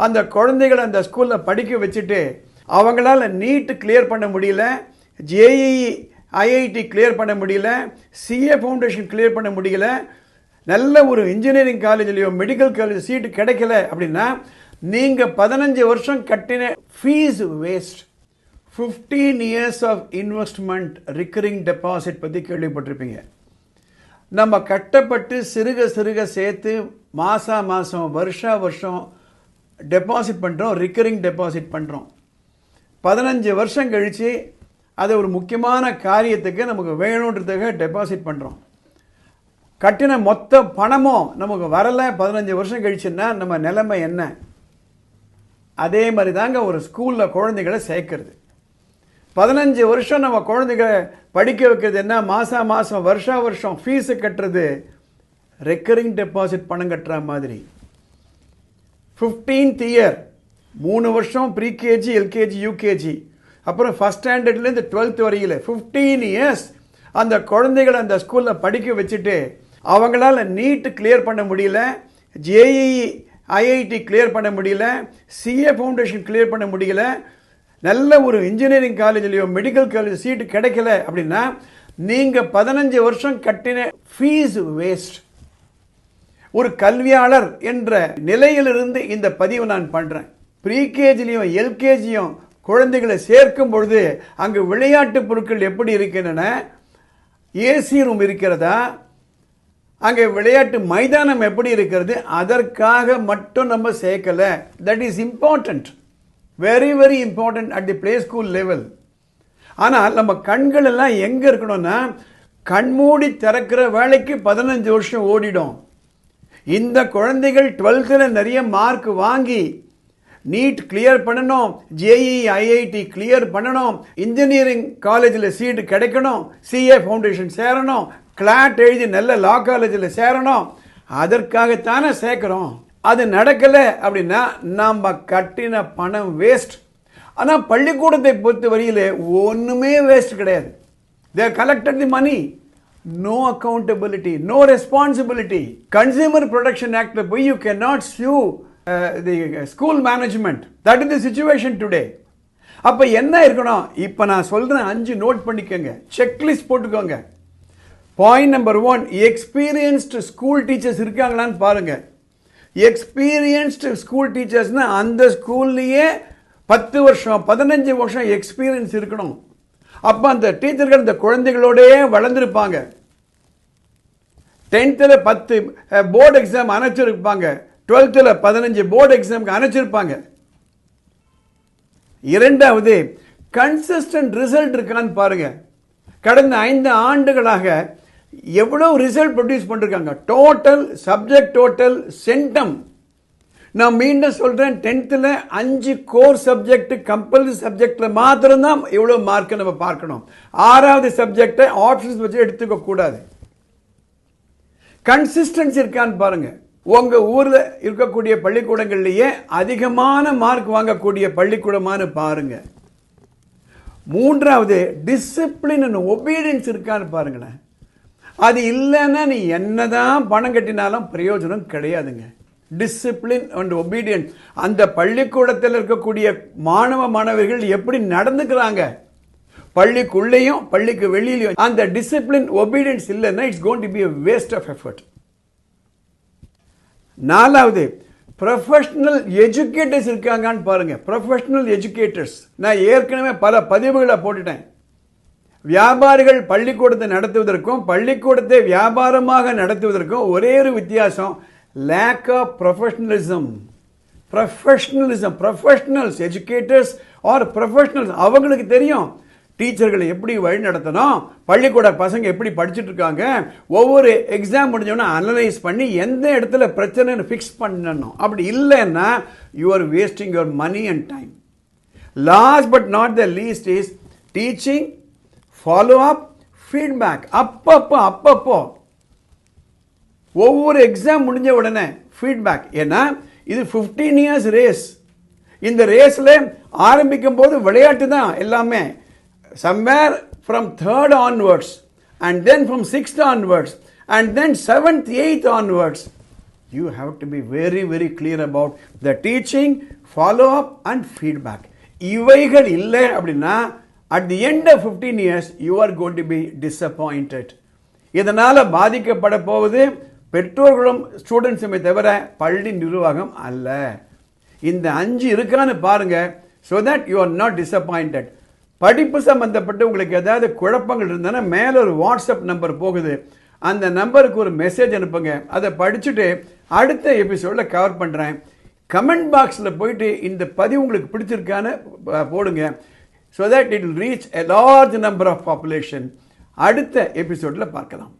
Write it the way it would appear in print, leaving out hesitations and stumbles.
அந்த குழந்தைகளை அந்த ஸ்கூலில் படிக்க வச்சுட்டு அவங்களால நீட் கிளியர் பண்ண முடியல, ஜேஇஇ ஐஐடி கிளியர் பண்ண முடியல, சிஏ ஃபவுண்டேஷன் கிளியர் பண்ண முடியல, நல்ல ஒரு இன்ஜினியரிங் காலேஜ்லையோ மெடிக்கல் காலேஜ் சீட்டு கிடைக்கல அப்படின்னா நீங்கள் 15 வருஷம் கட்டின fees waste. 15 years of investment recurring deposit பற்றி கேள்விப்பட்டிருப்பீங்க. நம்ம கட்டப்பட்டு சிறுக சிறுக சேர்த்து மாதம் வருஷம் டெபாசிட் பண்ணுறோம், ரிக்கரிங் டெபாசிட் பண்ணுறோம். 15 வருஷம் கழித்து அதை ஒரு முக்கியமான காரியத்துக்கு நமக்கு வேணுன்றதுக்காக டெபாசிட் பண்ணுறோம். கட்டின மொத்த பணமும் நமக்கு வரலை 15 வருஷம் கழிச்சுன்னா நம்ம நிலைமை என்ன? அதே மாதிரி தாங்க ஒரு ஸ்கூலில் குழந்தைகளை சேர்க்கறது. 15 வருஷம் நம்ம குழந்தைகளை படிக்க வைக்கிறது என்ன? மாதம் வருஷம் ஃபீஸு கட்டுறது ரெக்கரிங் டெபாசிட் பணம் கட்டுற மாதிரி. 15th year 3 வருஷம் ப்ரீகேஜி, எல்கேஜி, யூகேஜி, அப்புறம் ஃபஸ்ட் ஸ்டாண்டர்ட்லேருந்து 12th வரையில் 15 years அந்த குழந்தைகளை அந்த ஸ்கூலில் படிக்க வச்சுட்டு அவங்களால நீட் கிளியர் பண்ண முடியல, ஜேஇஇ ஐஐடி கிளியர் பண்ண முடியல, சிஏ ஃபவுண்டேஷன் கிளியர் பண்ண முடியல, நல்ல ஒரு இன்ஜினியரிங் காலேஜ்லையோ மெடிக்கல் காலேஜ் சீட்டு கிடைக்கல அப்படின்னா நீங்கள் 15 வருஷம் கட்டின ஃபீஸ் வேஸ்ட். ஒரு கல்வியாளர் என்ற நிலையிலிருந்து இந்த பதிவு நான் பண்ணுறேன். ப்ரீகேஜிலையும் எல்கேஜியும் குழந்தைகளை சேர்க்கும் பொழுது அங்கு விளையாட்டு பொருட்கள் எப்படி இருக்கின்றன, ஏசி ரூம் இருக்கிறதா, அங்கே விளையாட்டு மைதானம் எப்படி இருக்கிறது, அதற்காக மட்டும் நம்ம சேர்க்கலை. That is important, very very important at the play school level. ஆனால் நம்ம கண்கள் எல்லாம் எங்கே இருக்கணும்னா கண்மூடி திறக்கிற வேலைக்கு 15 வருஷம் ஓடிடும். இந்த குழந்தைகள் 12th நிறைய மார்க் வாங்கி நீட் கிளியர் பண்ணணும், ஜேஇஇ ஐஐடி கிளியர் பண்ணணும், இன்ஜினியரிங் காலேஜில் சீட்டு கிடைக்கணும், சிஏ ஃபவுண்டேஷன் சேரணும், கிளாட் எழுதி நல்ல லா காலேஜில் சேரணும், அதற்காகத்தானே சேர்க்குறோம். அது நடக்கலை அப்படின்னா நம்ம கட்டின பணம் வேஸ்ட். ஆனால் பள்ளிக்கூடத்தை பொறுத்த வரையில் ஒன்றுமே வேஸ்ட் கிடையாது. They collected the money, no accountability, no responsibility. Consumer protection ஆக்டில் போய் you can not sue the school management. That is the situation today. அப்போ என்ன இருக்கணும்? இப்போ நான் சொல்கிறேன், 5 நோட் பண்ணிக்கோங்க, செக்லிஸ்ட் போட்டுக்கோங்க. Point number 1, experienced school teachers இருக்காங்களான்னு பாருங்கள். எக்ஸ்பீரியன்ஸ்டு ஸ்கூல் டீச்சர்ஸ்னால் அந்த ஸ்கூல்லையே 10 வருஷம் 15 வருஷம் எக்ஸ்பீரியன்ஸ் இருக்கணும். அப்போ அந்த டீச்சர்கள் இந்த குழந்தைகளோடயே வளர்ந்துருப்பாங்க. 10th 10 போர்டு எக்ஸாம் அனுப்பிச்சிருப்பாங்க, 12th 15 போர்டு எக்ஸாமுக்கு அனுப்பிச்சிருப்பாங்க. இரண்டாவது, கன்சிஸ்டன்ட் ரிசல்ட் இருக்கான்னு பாருங்க. கடந்த 5 ஆண்டுகளாக எவ்வளவு ரிசல்ட் ப்ரொடியூஸ் பண்ணிருக்காங்க. Total subject, total centum. நான் மீண்டும் சொல்றேன், 10th 5 கோர் சப்ஜெக்ட் கம்பல்சரி சப்ஜெக்ட்ல மாத்திரம்தான் எவ்வளவு மார்க் நம்ம பார்க்கணும். 6வது சப்ஜெக்டை ஆப்ஷன்ஸ் வச்சு எடுத்துக்க கூடாது. கன்சிஸ்டன்சி இருக்கான்னு பாருங்க. உங்க ஊர்ல இருக்கக்கூடிய பள்ளிக்கூடங்கள்லயே அதிகமான மார்க் வாங்கக்கூடிய பள்ளிக்கூடமானு பாருங்க. 3வது, டிசிப்ளின் அண்ட் ஒபீடியன்ஸ் இருக்கான்னு பாருங்களேன். அது இல்லைன்னா நீ என்னதான் பணம் கட்டினாலும் பிரயோஜனம் கிடையாதுங்க. Discipline and obedience. அந்த பள்ளிக்கூடத்தில் இருக்கக்கூடிய மாணவ மாணவர்கள் எப்படி நடந்துக்கிறாங்க, பள்ளிக்குள்ளேயும் பள்ளிக்கு வெளியிலையும், அந்த டிசிப்ளின் ஒபீடியன்ஸ் இல்லைன்னா it's going to be a waste of effort. 4வது, ப்ரொஃபஷனல் எஜுகேட்டர்ஸ் இருக்காங்கன்னு பாருங்க. ப்ரொஃபஷனல் எஜுகேட்டர்ஸ் நான் ஏற்கனவே பல பதிவுகளை போட்டுட்டேன். வியாபாரிகள் பள்ளிக்கூடத்தை நடத்துவதற்கும் பள்ளிக்கூடத்தை வியாபாரமாக நடத்துவதற்கும் ஒரே ஒரு வித்தியாசம், lack of professionalism. Professionals, educators R professionals, அவங்களுக்கு தெரியும் டீச்சர்களை எப்படி வழி நடத்தணும், பள்ளிக்கூட பசங்க எப்படி படிச்சுட்டு இருக்காங்க, ஒவ்வொரு எக்ஸாம் முடிஞ்சோன்னா அனலைஸ் பண்ணி எந்த இடத்துல பிரச்சனைன்னு ஃபிக்ஸ் பண்ணணும். அப்படி இல்லைன்னா you are wasting your money and time. Last but not the least is teaching, follow up, feedback. அப்பப்போ ஒவ்வொரு எக்ஸாம் முடிஞ்ச உடனே ஃபீட்பேக். ஏன்னா இது 15 years ரேஸ். இந்த ரேஸில் ஆரம்பிக்கும் போது விளையாட்டு தான் எல்லாமே. somewhere from 3rd onwards and then from 6th onwards and then 7th 8th onwards you have to be very, very clear about the teaching, follow-up and feedback. இவைகள் இல்லை அப்படின்னா at the end of 15 years, you are going to be disappointed. இதனால் பாதிக்கப்பட போவது பெற்றோர்களும் ஸ்டூடெண்ட்ஸுமே தவிர பள்ளி நிர்வாகம் அல்ல. இந்த 5 இருக்கான்னு பாருங்க, so that you are not disappointed. படிப்பு சம்பந்தப்பட்டு உங்களுக்கு ஏதாவது குழப்பங்கள் இருந்தானா மேலே ஒரு வாட்ஸ்அப் நம்பர் போகுது, அந்த நம்பருக்கு ஒரு மெசேஜ் அனுப்புங்க. அதை படிச்சுட்டு அடுத்த எபிசோடில் கவர் பண்ணுறேன். கமெண்ட் பாக்ஸில் போயிட்டு இந்த பதிவு உங்களுக்கு பிடிச்சிருக்கான்னு போடுங்க, so that it will reach a large number of population. அடுத்த எபிசோடில் பார்க்கலாம்.